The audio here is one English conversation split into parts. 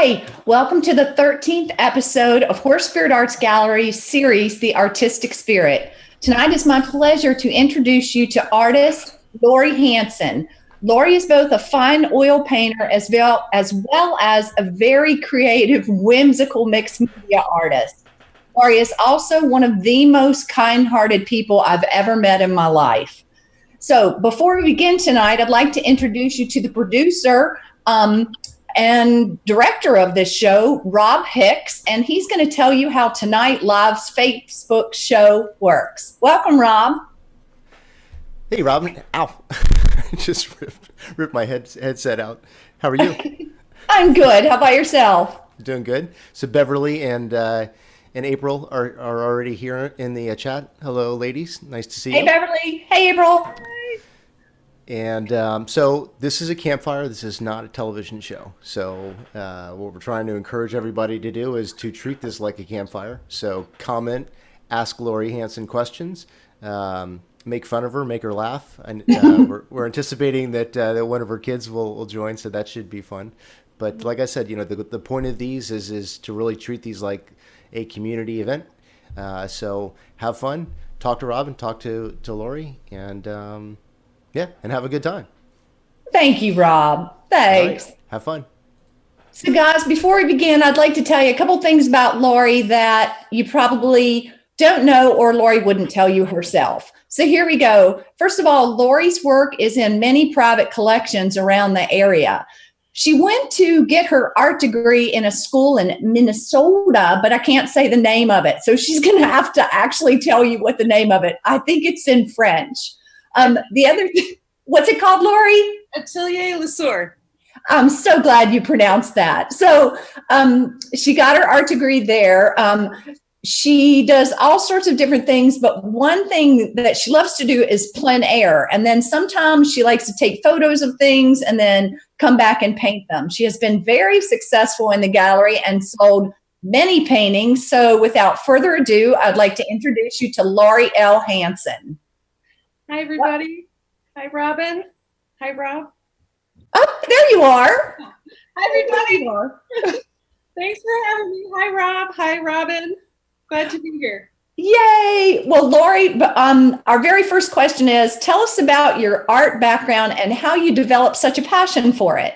Hi, welcome to the 13th episode of HorseSpirit Arts Gallery series, The Artistic Spirit. Tonight is my pleasure to introduce you to artist Laurie Hansen. Laurie is both a fine oil painter as well as a very creative, whimsical mixed media artist. Laurie is also one of the most kind-hearted people I've ever met in my life. So before we begin tonight, I'd like to introduce you to the producer and director of this show, Rob Hix, and he's going to tell you how Tonight Live's Facebook show works. Welcome, Rob. Hey, Robin. Ow. Just ripped my headset out. How are you? I'm good. How about yourself? Doing good. So Beverly and April are already here in the chat. Hello, ladies. Nice to see you. Hey, Beverly. Hey, April. And so this is a campfire. This is not a television show. So what we're trying to encourage everybody to do is to treat this like a campfire. So comment, ask Laurie Hansen questions, make fun of her, make her laugh. And we're anticipating that one of her kids will join, so that should be fun. But like I said, the point of these is to really treat these like a community event. So have fun, talk to Robin, talk to Laurie, and yeah, and have a good time. Thank you, Rob. Thanks. Right. Have fun. So guys, before we begin, I'd like to tell you a couple things about Laurie that you probably don't know or Laurie wouldn't tell you herself. So here we go. First of all, Laurie's work is in many private collections around the area. She went to get her art degree in a school in Minnesota, but I can't say the name of it. So she's going to have to actually tell you what the name of it. I think it's in French. The other, what's it called, Laurie? Atelier Lesueur. I'm so glad you pronounced that. So she got her art degree there. She does all sorts of different things, but one thing that she loves to do is plein air. And then sometimes she likes to take photos of things and then come back and paint them. She has been very successful in the gallery and sold many paintings. So without further ado, I'd like to introduce you to Laurie L. Hansen. Hi, everybody. Hi, Robin. Hi, Rob. Oh, there you are. Hi, everybody. Thanks for having me. Hi, Rob. Hi, Robin. Glad to be here. Yay. Well, Laurie, our very first question is, tell us about your art background and how you developed such a passion for it.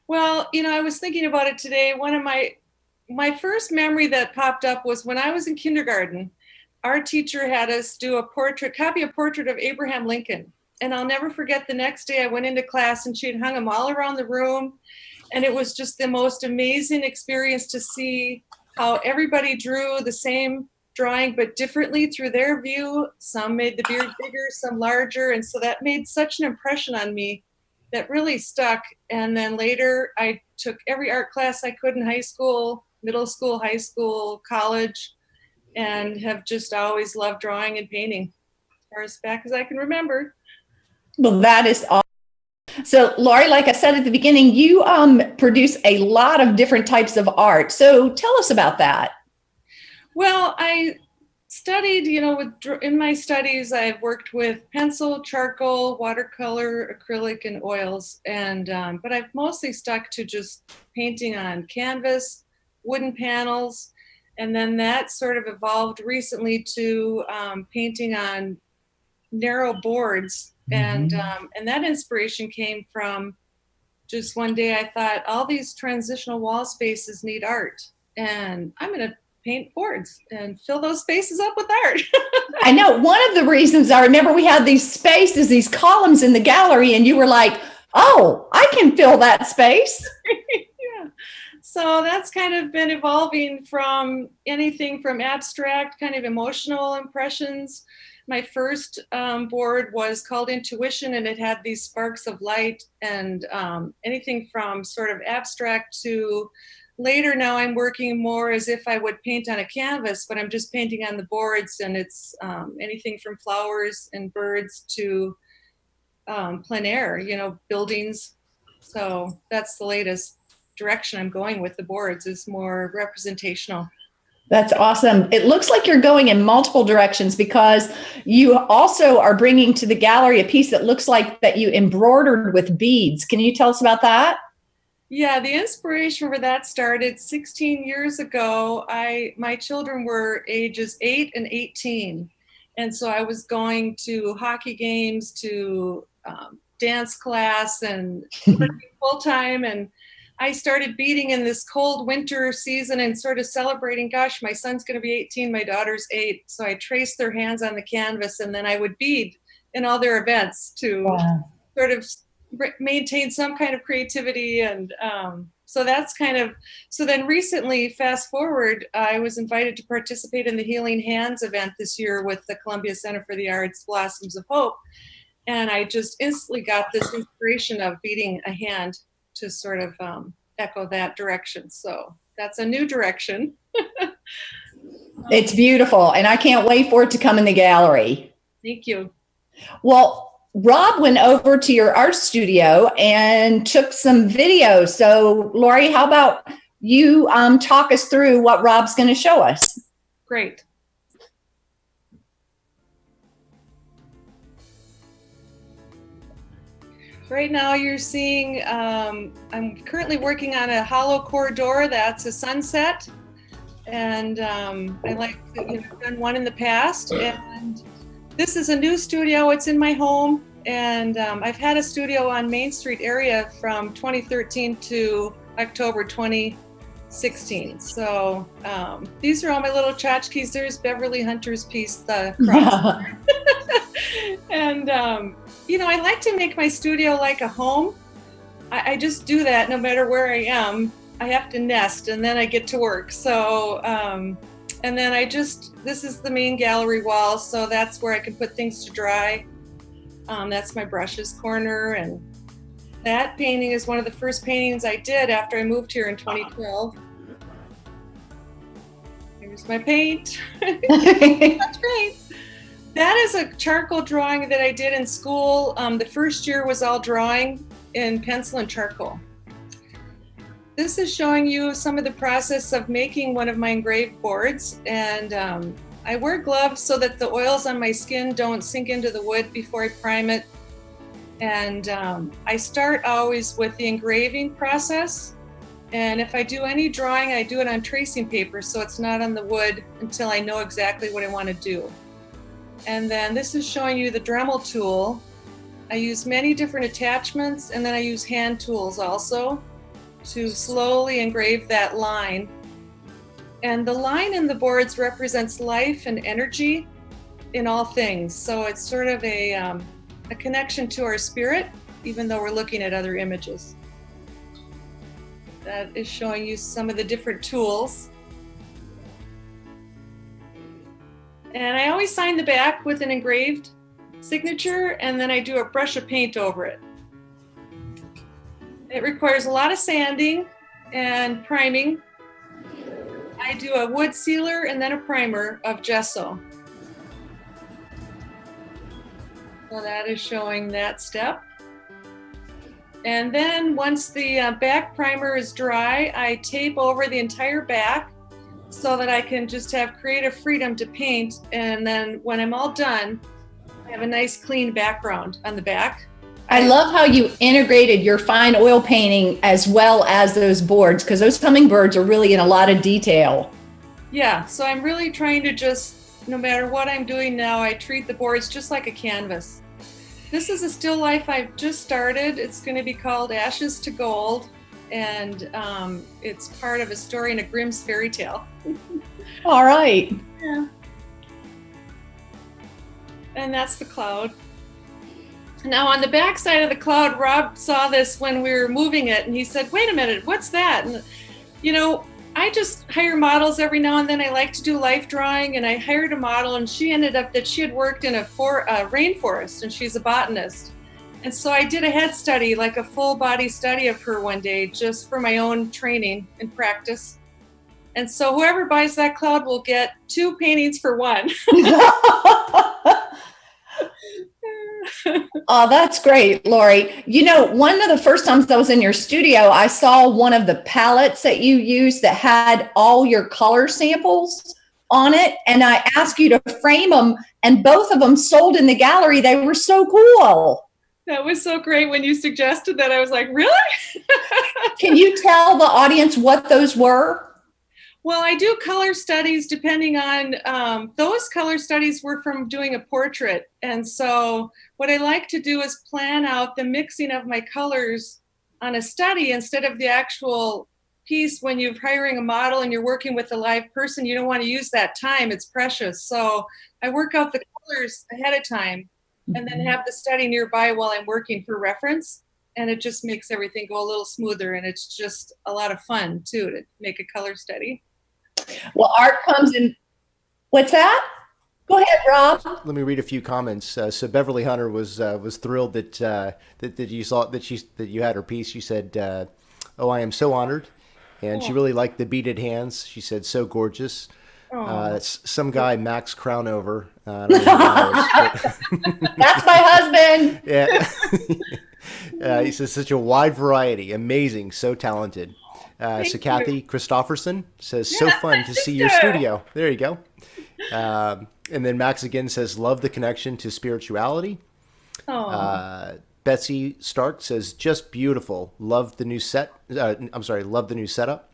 Well, I was thinking about it today. One of my first memory that popped up was when I was in kindergarten. Our teacher had us do a copy a portrait of Abraham Lincoln. And I'll never forget the next day I went into class and she had hung them all around the room. And it was just the most amazing experience to see how everybody drew the same drawing, but differently through their view. Some made the beard bigger, some larger. And so that made such an impression on me that really stuck. And then later I took every art class I could in high school, middle school, high school, college, and have just always loved drawing and painting as far as back as I can remember. Well, that is awesome. So, Laurie, like I said at the beginning, you produce a lot of different types of art. So tell us about that. Well, I studied, in my studies, I've worked with pencil, charcoal, watercolor, acrylic, and oils. And but I've mostly stuck to just painting on canvas, wooden panels. And then that sort of evolved recently to painting on narrow boards. Mm-hmm. And that inspiration came from just one day I thought all these transitional wall spaces need art. And I'm going to paint boards and fill those spaces up with art. I know. One of the reasons I remember we had these spaces, these columns in the gallery, and you were like, oh, I can fill that space. Yeah. So that's kind of been evolving from anything from abstract, kind of emotional impressions. My first board was called Intuition, and it had these sparks of light and anything from sort of abstract to later now I'm working more as if I would paint on a canvas, but I'm just painting on the boards, and it's anything from flowers and birds to plein air, buildings. So that's the latest direction I'm going with the boards, is more representational. That's awesome. It looks like you're going in multiple directions because you also are bringing to the gallery a piece that looks like that you embroidered with beads. Can you tell us about that? Yeah, the inspiration for that started 16 years ago. My children were ages 8 and 18. And so I was going to hockey games, to dance class, and working full time. And I started beading in this cold winter season and sort of celebrating, gosh, my son's going to be 18, my daughter's 8. So I traced their hands on the canvas, and then I would bead in all their events to sort of maintain some kind of creativity. And so that's kind of, so then recently, fast forward, I was invited to participate in the Healing Hands event this year with the Columbia Center for the Arts Blossoms of Hope. And I just instantly got this inspiration of beating a hand to sort of echo that direction. So that's a new direction. It's beautiful, and I can't wait for it to come in the gallery. Thank you. Well, Rob went over to your art studio and took some videos. So, Laurie, how about you talk us through what Rob's going to show us? Great. Right now you're seeing, I'm currently working on a hollow core door that's a sunset. And I like, I've done one in the past. And this is a new studio. It's in my home. And I've had a studio on Main Street area from 2013 to October 2016. So these are all my little tchotchkes. There's Beverly Hunter's piece, the cross. And, I like to make my studio like a home. I just do that no matter where I am. I have to nest, and then I get to work. So, and then this is the main gallery wall. So that's where I can put things to dry. That's my brushes corner. And that painting is one of the first paintings I did after I moved here in 2012. Here's my paint. That's great. That is a charcoal drawing that I did in school. The first year was all drawing in pencil and charcoal. This is showing you some of the process of making one of my engraved boards. And I wear gloves so that the oils on my skin don't sink into the wood before I prime it. And I start always with the engraving process. And if I do any drawing, I do it on tracing paper, so it's not on the wood until I know exactly what I want to do. And then this is showing you the Dremel tool. I use many different attachments, and then I use hand tools also to slowly engrave that line. And the line in the boards represents life and energy in all things. So it's sort of a connection to our spirit, even though we're looking at other images. That is showing you some of the different tools. And I always sign the back with an engraved signature, and then I do a brush of paint over it. It requires a lot of sanding and priming. I do a wood sealer and then a primer of gesso. So that is showing that step. And then once the back primer is dry, I tape over the entire back so that I can just have creative freedom to paint. And then when I'm all done, I have a nice clean background on the back. I love how you integrated your fine oil painting as well as those boards, because those hummingbirds are really in a lot of detail. Yeah, so I'm really trying to just, no matter what I'm doing now, I treat the boards just like a canvas. This is a still life I've just started. It's going to be called Ashes to Gold, and it's part of a story in a Grimm's fairy tale. All right. Yeah. And that's the cloud. Now on the back side of the cloud, Rob saw this when we were moving it, and he said, "Wait a minute, what's that?" And I just hire models every now and then. I like to do life drawing, and I hired a model, and she ended up that she had worked in a rainforest, and she's a botanist. And so I did a head study, like a full body study of her one day, just for my own training and practice. And so whoever buys that cloud will get 2 paintings for 1. Oh, that's great, Laurie. One of the first times I was in your studio, I saw one of the palettes that you used that had all your color samples on it. And I asked you to frame them, and both of them sold in the gallery. They were so cool. That was so great when you suggested that. I was like, really? Can you tell the audience what those were? Well, I do color studies depending on, those color studies were from doing a portrait. And so what I like to do is plan out the mixing of my colors on a study instead of the actual piece. When you're hiring a model and you're working with a live person, you don't want to use that time. It's precious. So I work out the colors ahead of time and then have the study nearby while I'm working for reference. And it just makes everything go a little smoother. And it's just a lot of fun too, to make a color study. Well, art comes in. What's that? Go ahead, Rob. Let me read a few comments. So Beverly Hunter was thrilled that you saw that you had her piece. She said, "Oh, I am so honored," and she really liked the beaded hands. She said, "So gorgeous." Some guy, Max Crownover. I don't know who that is, That's my husband. Yeah. He says, "Such a wide variety, amazing, so talented." So Kathy Christofferson says, "So fun to see your studio." There you go. And then Max again says, "Love the connection to spirituality." Betsy Stark says, "Just beautiful. Love the new set. Love the new setup."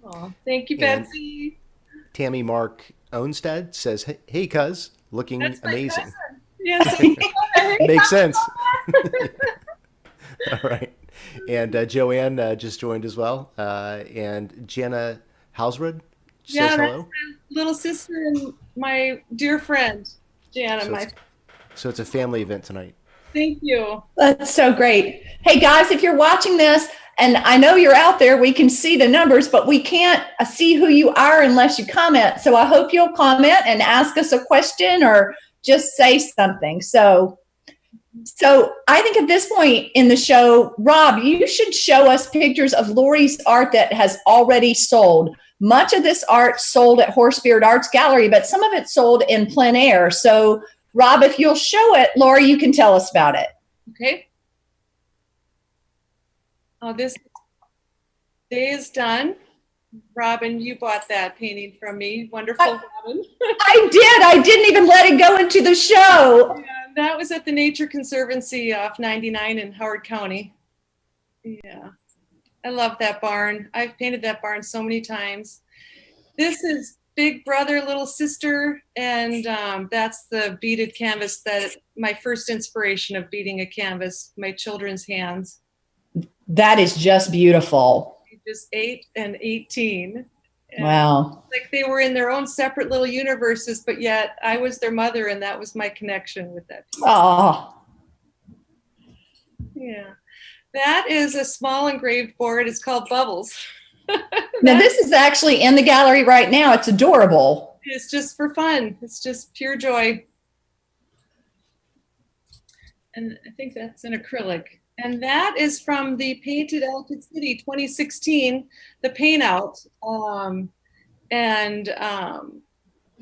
Oh, thank you, Betsy. And Tammy Mark Onstead says, "Hey, cuz, looking amazing." Yes, makes sense. All right. And Joanne just joined as well. And Jana Hausrud says hello. That's my little sister and my dear friend, Jana. So it's a family event tonight. Thank you. That's so great. Hey, guys, if you're watching this, and I know you're out there, we can see the numbers, but we can't see who you are unless you comment. So I hope you'll comment and ask us a question or just say something. So I think at this point in the show, Rob, you should show us pictures of Laurie's art that has already sold. Much of this art sold at HorseSpirit Arts Gallery, but some of it sold in plein air. So, Rob, if you'll show it, Laurie, you can tell us about it. Okay. Oh, this day is done. Robin, you bought that painting from me. Wonderful, Robin. I did. I didn't even let it go into the show. Yeah, that was at the Nature Conservancy off 99 in Howard County. Yeah, I love that barn. I've painted that barn so many times. This is Big Brother, Little Sister, and that's the beaded canvas that my first inspiration of beading a canvas, my children's hands. That is just beautiful. Just 8 and 18. And wow. Like they were in their own separate little universes, but yet I was their mother, and that was my connection with that piece. Oh. Yeah. That is a small engraved board. It's called Bubbles. Now, this is actually in the gallery right now. It's adorable. It's just for fun. It's just pure joy. And I think that's an acrylic. And that is from the Painted Ellicott City 2016, the paint out. That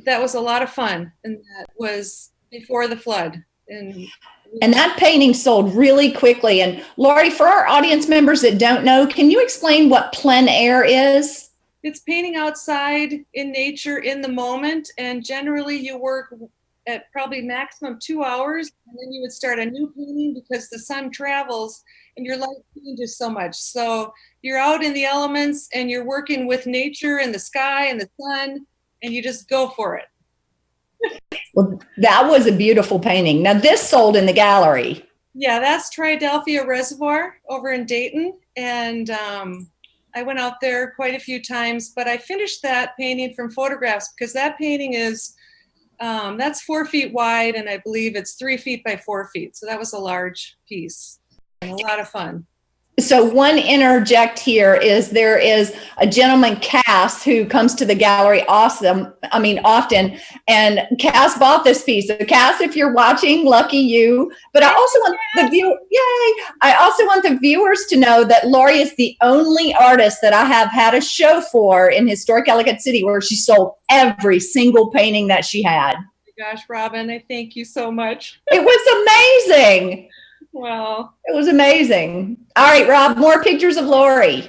was a lot of fun. And that was before the flood. And that painting sold really quickly. And Laurie, for our audience members that don't know, can you explain what plein air is? It's painting outside in nature in the moment. And generally you work at probably maximum 2 hours, and then you would start a new painting because the sun travels and your light changes so much. So you're out in the elements and you're working with nature and the sky and the sun, and you just go for it. Well, that was a beautiful painting. Now this sold in the gallery. Yeah, that's Triadelphia Reservoir over in Dayton. And I went out there quite a few times, but I finished that painting from photographs because that painting is that's 4 feet wide, and I believe it's 3 feet by 4 feet. So that was a large piece and a lot of fun. So one interject here is there is a gentleman, Cass, who comes to the gallery often, and Cass bought this piece. So Cass, if you're watching, lucky you. But I also want I also want the viewers to know that Laurie is the only artist that I have had a show for in historic Ellicott City where she sold every single painting that she had. Oh my gosh, Robin, I thank you so much. It was amazing. Well, it was amazing. All right, Rob, more pictures of Laurie.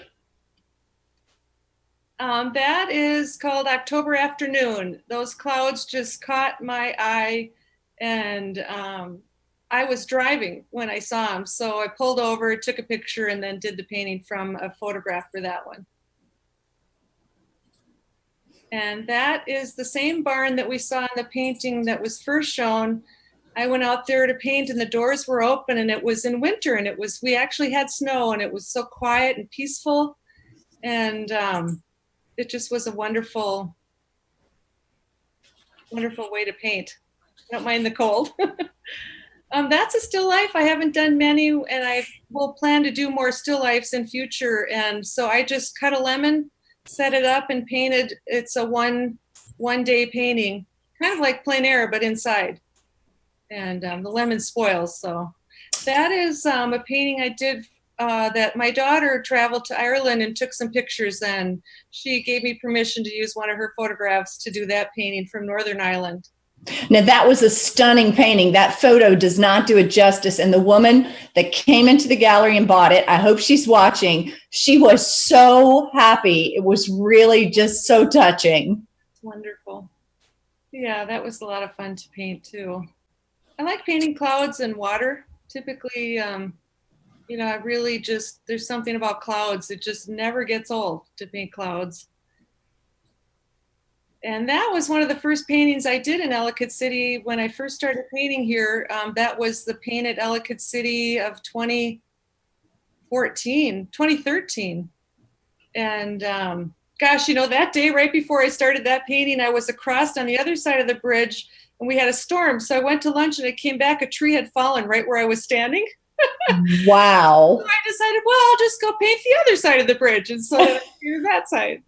That is called October Afternoon. Those clouds just caught my eye, and I was driving when I saw him. So I pulled over, took a picture, and then did the painting from a photograph for that one. And that is the same barn that we saw in the painting that was first shown. I went out there to paint and the doors were open, and it was in winter, and we actually had snow, and it was so quiet and peaceful. And it just was a wonderful, wonderful way to paint. I don't mind the cold. That's a still life. I haven't done many, and I will plan to do more still lifes in future. And so I just cut a lemon, set it up, and painted. It's a one day painting, kind of like plein air, but inside. And the lemon spoils. So that is a painting I did that my daughter traveled to Ireland and took some pictures, and she gave me permission to use one of her photographs to do that painting from Northern Ireland. Now, that was a stunning painting. That photo does not do it justice. And the woman that came into the gallery and bought it, I hope she's watching, she was so happy. It was really just so touching. Wonderful. Yeah, that was a lot of fun to paint too. I like painting clouds and water. Typically, I really just, there's something about clouds. It just never gets old to paint clouds. And that was one of the first paintings I did in Ellicott City when I first started painting here. That was the paint at Ellicott City of 2013. And gosh, that day right before I started that painting, I was across on the other side of the bridge and we had a storm. So I went to lunch and I came back, a tree had fallen right where I was standing. Wow. So I decided, well, I'll just go paint the other side of the bridge. And so I painted that side.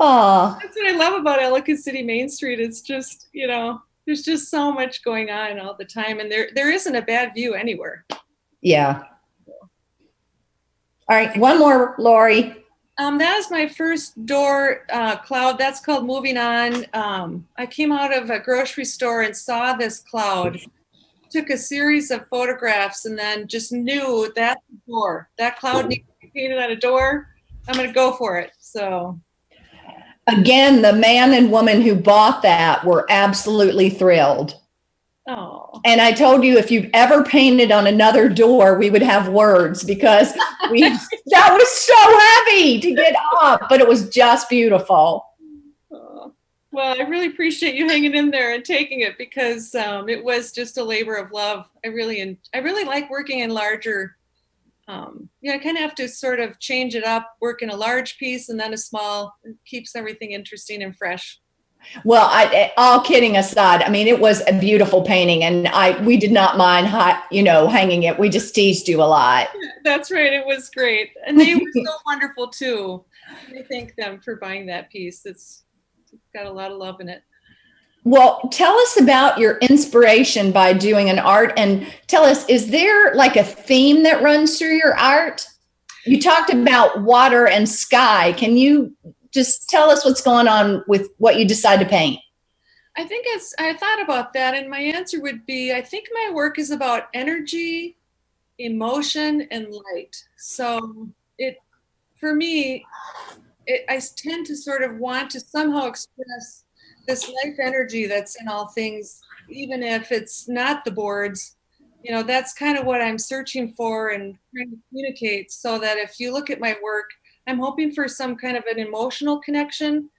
Oh, that's what I love about Ellicott City Main Street. It's just, there's just so much going on all the time, and there isn't a bad view anywhere. Yeah. All right, one more, Laurie. That is my first door cloud. That's called Moving On. I came out of a grocery store and saw this cloud, took a series of photographs, and then just knew that's the door. That cloud needs to be painted on a door. I'm going to go for it. So. Again, the man and woman who bought that were absolutely thrilled. Oh. And I told you, if you've ever painted on another door, we would have words, because that was so heavy to get up, but it was just beautiful. Oh. Well, I really appreciate you hanging in there and taking it, because it was just a labor of love. I really like working in larger. I kind of have to sort of change it up, work in a large piece and then a small. It keeps everything interesting and fresh. Well, all kidding aside, I mean, it was a beautiful painting, and we did not mind, hanging it. We just teased you a lot. That's right. It was great. And they were so wonderful too. I thank them for buying that piece. It's got a lot of love in it. Well, tell us about your inspiration by doing an art, and tell us, is there like a theme that runs through your art? You talked about water and sky. Can you just tell us what's going on with what you decide to paint? I thought about that, and my answer would be, I think my work is about energy, emotion, and light. So for me, I tend to sort of want to somehow express this life energy that's in all things, even if it's not the boards. That's kind of what I'm searching for and trying to communicate, so that if you look at my work, I'm hoping for some kind of an emotional connection.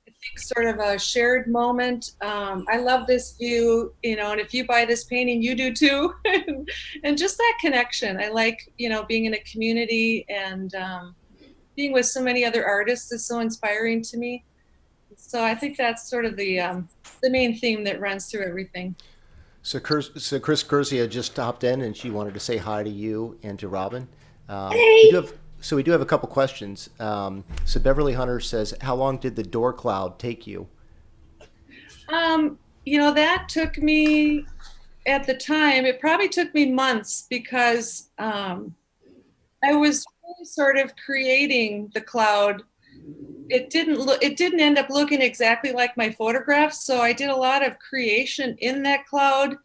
I think sort of a shared moment. I love this view, and if you buy this painting, you do too. And just that connection. I like, being in a community, and being with so many other artists is so inspiring to me. So I think that's sort of the main theme that runs through everything. So Chris Cursia just stopped in, and she wanted to say hi to you and to Robin. Hey. We do have a couple questions. So Beverly Hunter says, how long did the door cloud take you? That took me, at the time, it probably took me months, because I was really sort of creating the cloud. It didn't end up looking exactly like my photographs. So I did a lot of creation in that cloud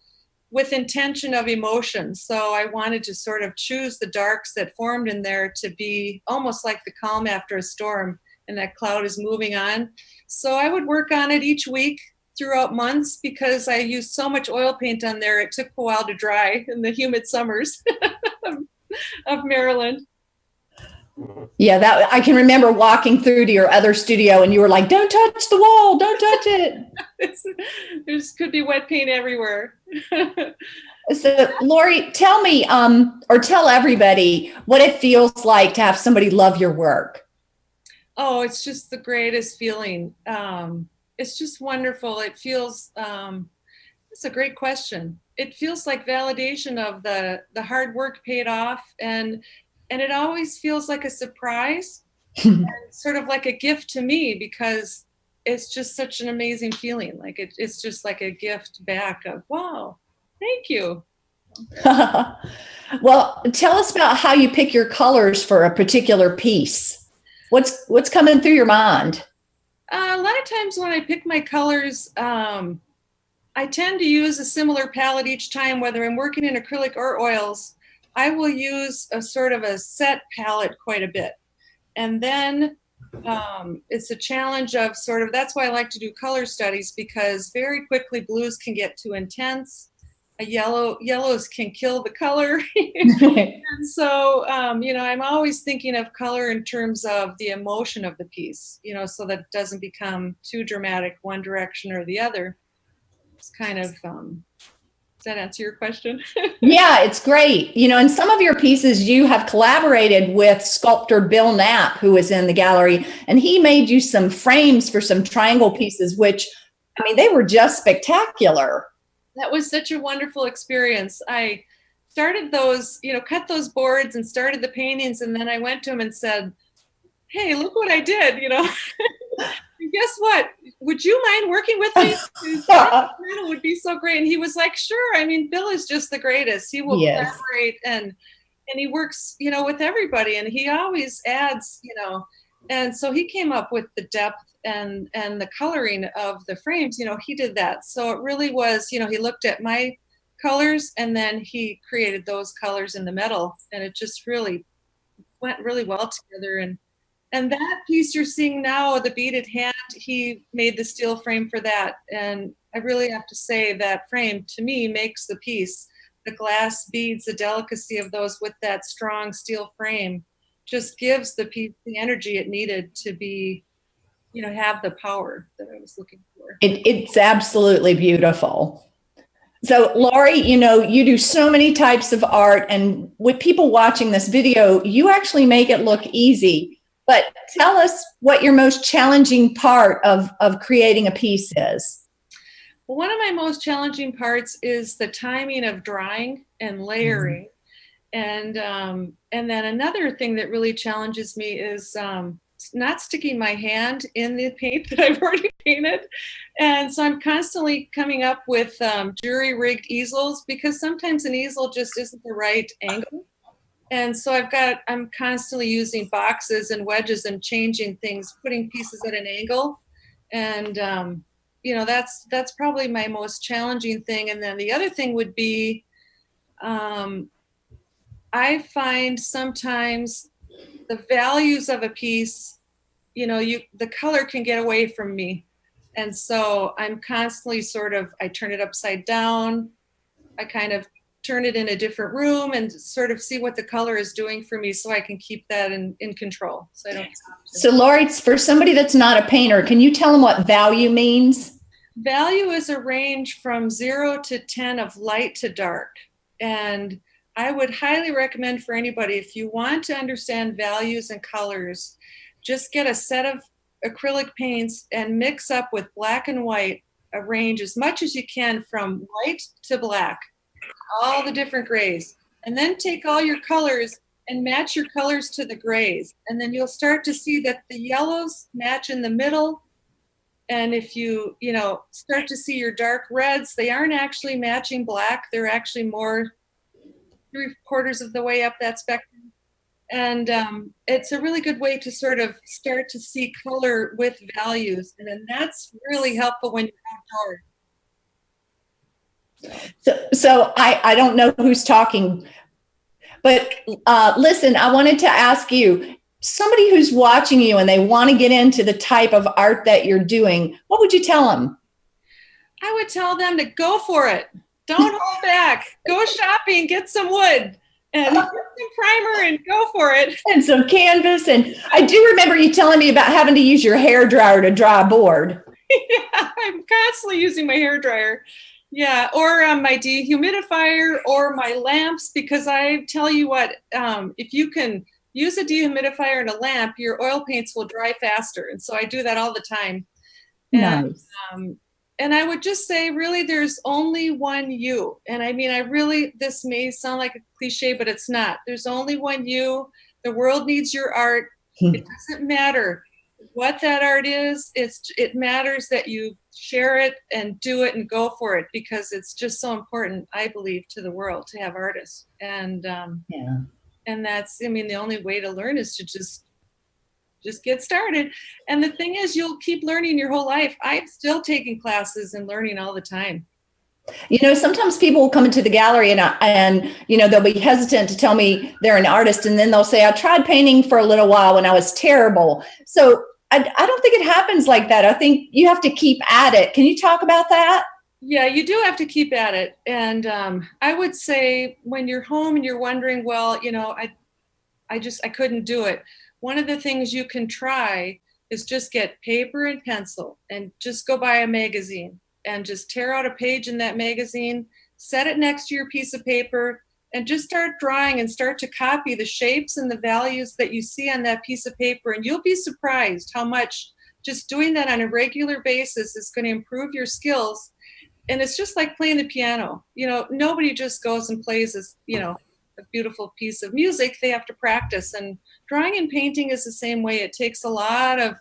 with intention of emotion. So I wanted to sort of choose the darks that formed in there to be almost like the calm after a storm, and that cloud is moving on. So I would work on it each week, throughout months because I used so much oil paint on there. It took a while to dry in the humid summers of Maryland. Yeah, that I can remember walking through to your other studio and you were like, don't touch the wall, don't touch it. There's could be wet paint everywhere. So Laurie, tell me, or tell everybody what it feels like to have somebody love your work. Oh, it's just the greatest feeling. It's just wonderful. It feels, it's a great question. It feels like validation of the hard work paid off, and it always feels like a surprise, and sort of like a gift to me, because it's just such an amazing feeling. Like it's just like a gift back of, wow, thank you. Well, tell us about how you pick your colors for a particular piece. What's coming through your mind? A lot of times when I pick my colors, I tend to use a similar palette each time, whether I'm working in acrylic or oils. I will use a sort of a set palette quite a bit. And then it's a challenge of sort of, that's why I like to do color studies, because very quickly blues can get too intense. Yellows can kill the color. And so, I'm always thinking of color in terms of the emotion of the piece, so that it doesn't become too dramatic one direction or the other. It's kind of, does that answer your question? Yeah, it's great. In some of your pieces, you have collaborated with sculptor Bill Knapp, who is in the gallery, and he made you some frames for some triangle pieces, which, they were just spectacular. That was such a wonderful experience. I started those, cut those boards and started the paintings. And then I went to him and said, hey, look what I did, And guess what? Would you mind working with me? It would be so great. And he was like, sure. Bill is just the greatest. He will collaborate and he works, with everybody. And he always adds, and so he came up with the depth and the coloring of the frames. He did that. So it really was, he looked at my colors and then he created those colors in the metal, and it just really went really well together. And that piece you're seeing now, the beaded hand, he made the steel frame for that. And I really have to say that frame to me makes the piece. The glass beads, the delicacy of those with that strong steel frame just gives the piece the energy it needed to be, have the power that I was looking for. It's absolutely beautiful. So Laurie, you do so many types of art, and with people watching this video, you actually make it look easy. But tell us what your most challenging part of creating a piece is. Well, one of my most challenging parts is the timing of drying and layering. Mm-hmm. And then another thing that really challenges me is not sticking my hand in the paint that I've already painted. And so I'm constantly coming up with jury-rigged easels, because sometimes an easel just isn't the right angle. And so I'm constantly using boxes and wedges and changing things, putting pieces at an angle. And, that's probably my most challenging thing. And then the other thing would be, I find sometimes the values of a piece, the color can get away from me. And so I'm constantly I turn it upside down. I kind of turn it in a different room and sort of see what the color is doing for me, so I can keep that in control. So I don't. So Laurie, for somebody that's not a painter, can you tell them what value means? Value is a range from 0 to 10 of light to dark. And I would highly recommend for anybody, if you want to understand values and colors, just get a set of acrylic paints and mix up with black and white a range as much as you can from white to black, all the different grays. And then take all your colors and match your colors to the grays. And then you'll start to see that the yellows match in the middle. And if you, start to see your dark reds, they aren't actually matching black. They're actually more 3/4 of the way up that spectrum. And it's a really good way to sort of start to see color with values. And then that's really helpful when you're outdoors. So I don't know who's talking, but listen, I wanted to ask you, somebody who's watching you and they want to get into the type of art that you're doing, what would you tell them? I would tell them to go for it. Don't hold back. Go shopping, get some wood and get some primer and go for it. And some canvas. And I do remember you telling me about having to use your hair dryer to dry a board. Yeah, I'm constantly using my hair dryer. Yeah, or my dehumidifier or my lamps, because I tell you what, if you can use a dehumidifier and a lamp, your oil paints will dry faster. And so I do that all the time. Nice. And I would just say, really, there's only one you. And I mean, this may sound like a cliche, but it's not. There's only one you. The world needs your art. It doesn't matter what that art is. It matters that you share it and do it and go for it, because it's just so important, I believe, to the world to have artists. And and that's, I mean, the only way to learn is to just get started. And the thing is, you'll keep learning your whole life. I'm still taking classes and learning all the time. You know, sometimes people will come into the gallery and you know, they'll be hesitant to tell me they're an artist. And then they'll say, I tried painting for a little while when I was terrible. So I don't think it happens like that. I think you have to keep at it. Can you talk about that? Yeah, you do have to keep at it. And I would say when you're home and you're wondering, well, you know, I couldn't do it. One of the things you can try is just get paper and pencil and just go buy a magazine and just tear out a page in that magazine, set it next to your piece of paper, and just start drawing and start to copy the shapes and the values that you see on that piece of paper. And you'll be surprised how much just doing that on a regular basis is going to improve your skills. And it's just like playing the piano. You know, nobody just goes and plays this, you know, a beautiful piece of music. They have to practice. And drawing and painting is the same way. It takes a lot of,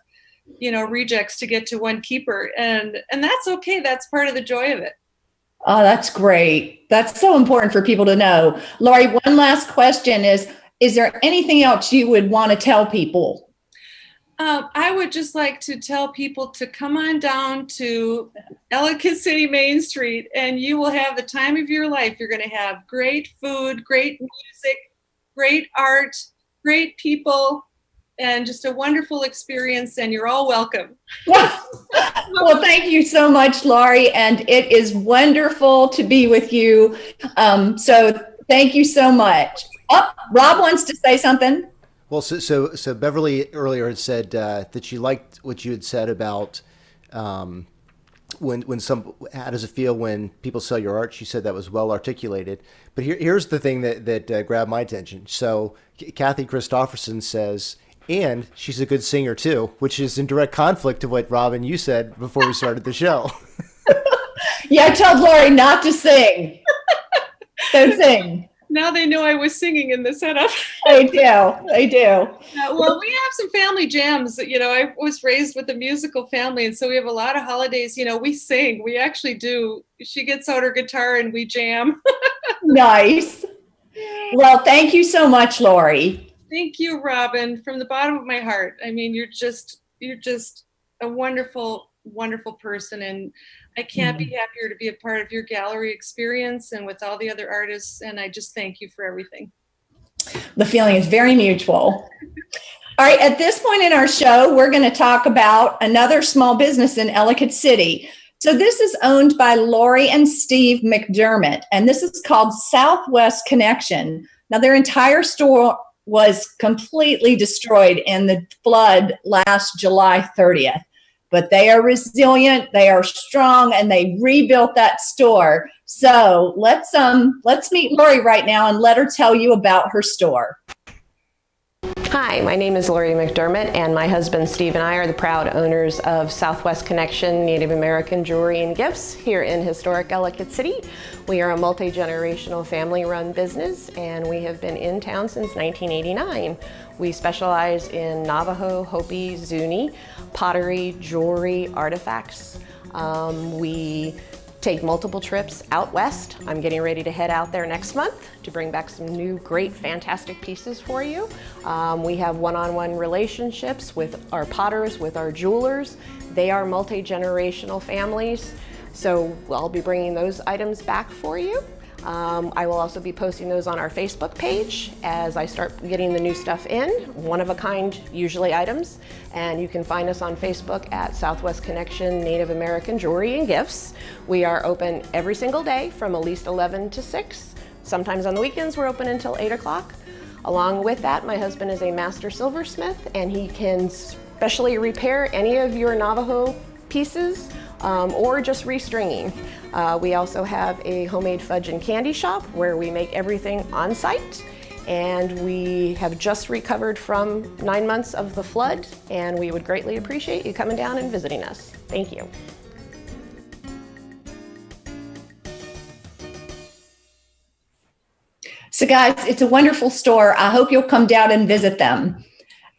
you know, rejects to get to one keeper. And that's okay. That's part of the joy of it. Oh, that's great. That's so important for people to know. Laurie, one last question is there anything else you would want to tell people? I would just like to tell people to come on down to Ellicott City Main Street, and you will have the time of your life. You're going to have great food, great music, great art, great people, and just a wonderful experience, and you're all welcome. Well, thank you so much, Laurie, and it is wonderful to be with you. So thank you so much. Oh, Rob wants to say something. Well, so Beverly earlier had said that she liked what you had said about when how does it feel when people sell your art. She said that was well articulated. But here's the thing that grabbed my attention. So Kathy Christofferson says, and she's a good singer too, which is in direct conflict to what Robin you said before we started the show. Yeah, I told Laurie not to sing. Don't sing. Now they know I was singing in the setup. They do. Well, we have some family jams. You know, I was raised with a musical family, and so we have a lot of holidays. You know, we sing. We actually do. She gets out her guitar and we jam. Nice. Well, thank you so much, Laurie. Thank you, Robin, from the bottom of my heart. I mean, you're just a wonderful, wonderful person, and I can't be happier to be a part of your gallery experience and with all the other artists. And I just thank you for everything. The feeling is very mutual. All right. At this point in our show, we're going to talk about another small business in Ellicott City. So this is owned by Laurie and Steve McDermott, and this is called Southwest Connection. Now, their entire store was completely destroyed in the flood last July 30th. But they are resilient, they are strong, and they rebuilt that store. So let's meet Laurie right now and let her tell you about her store. Hi, my name is Laurie McDermott, and my husband Steve and I are the proud owners of Southwest Connection Native American Jewelry and Gifts here in historic Ellicott City. We are a multi-generational family-run business, and we have been in town since 1989. We specialize in Navajo, Hopi, Zuni, pottery, jewelry, artifacts. We take multiple trips out west. I'm getting ready to head out there next month to bring back some new, great, fantastic pieces for you. We have one-on-one relationships with our potters, with our jewelers. They are multi-generational families, so I'll be bringing those items back for you. I will also be posting those on our Facebook page as I start getting the new stuff in, one-of-a-kind, usually items. And you can find us on Facebook at Southwest Connection Native American Jewelry and Gifts. We are open every single day from at least 11 to 6. Sometimes on the weekends we're open until 8 o'clock. Along with that, my husband is a master silversmith, and he can specially repair any of your Navajo pieces or just restringing. We also have a homemade fudge and candy shop where we make everything on site. And we have just recovered from 9 months of the flood, and we would greatly appreciate you coming down and visiting us. Thank you. So guys, it's a wonderful store. I hope you'll come down and visit them.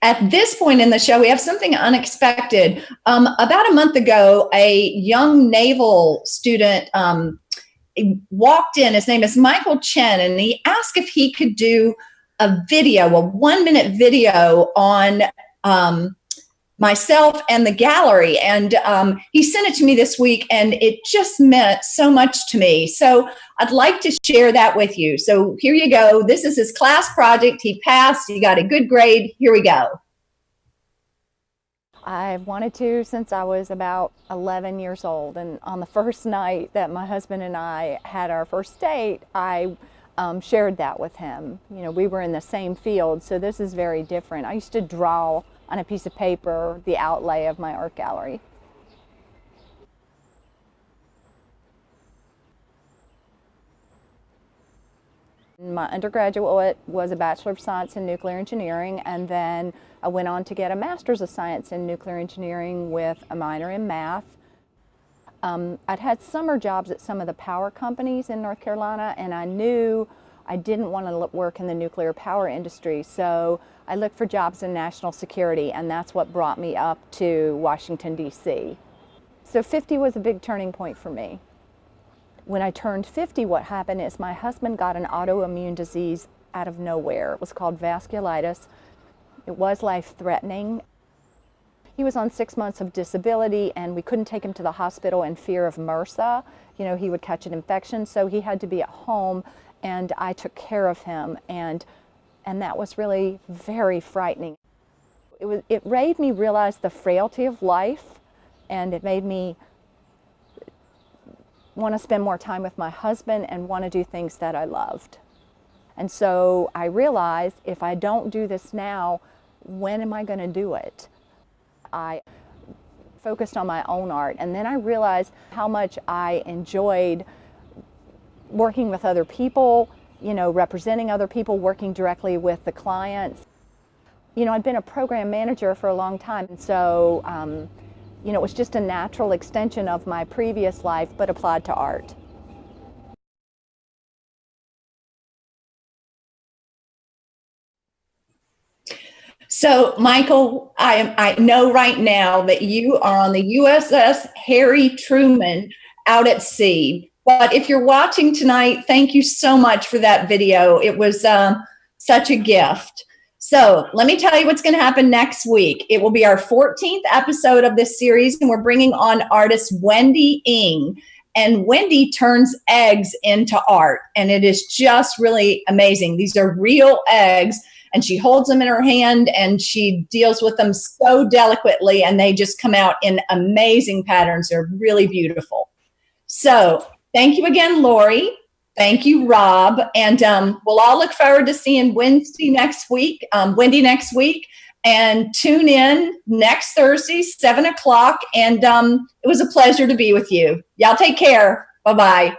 At this point in the show, we have something unexpected. About a month ago, a young naval student walked in. His name is Michael Chen, and he asked if he could do a video, a 1-minute video on myself and the gallery. And he sent it to me this week, and it just meant so much to me. So I'd like to share that with you. So here you go. This is his class project. He passed. He got a good grade. Here we go. I've wanted to since I was about 11 years old. And on the first night that my husband and I had our first date, I shared that with him. You know, we were in the same field, so this is very different. I used to draw on a piece of paper the outlay of my art gallery. My undergraduate was a Bachelor of Science in Nuclear Engineering, and then I went on to get a Master's of Science in Nuclear Engineering with a minor in math. I'd had summer jobs at some of the power companies in North Carolina, and I knew I didn't want to work in the nuclear power industry, so I looked for jobs in national security, and that's what brought me up to Washington, D.C. So 50 was a big turning point for me. When I turned 50, what happened is my husband got an autoimmune disease out of nowhere. It was called vasculitis. It was life-threatening. He was on 6 months of disability, and we couldn't take him to the hospital in fear of MRSA. You know, he would catch an infection, so he had to be at home, and I took care of him, and that was really very frightening. It made me realize the frailty of life, and it made me want to spend more time with my husband and want to do things that I loved. And so I realized if I don't do this now, when am I going to do it? I focused on my own art, and then I realized how much I enjoyed working with other people, you know, representing other people, working directly with the clients. You know, I'd been a program manager for a long time, and so you know, it was just a natural extension of my previous life, but applied to art. So, Michael, I know right now that you are on the USS Harry Truman out at sea. But if you're watching tonight, thank you so much for that video. It was such a gift. So let me tell you what's going to happen next week. It will be our 14th episode of this series, and we're bringing on artist Wendy Ng. And Wendy turns eggs into art, and it is just really amazing. These are real eggs, and she holds them in her hand, and she deals with them so delicately, and they just come out in amazing patterns. They're really beautiful. So thank you again, Laurie. Thank you, Rob. And we'll all look forward to seeing Wendy next week. And tune in next Thursday, 7 o'clock. And it was a pleasure to be with you. Y'all take care. Bye-bye.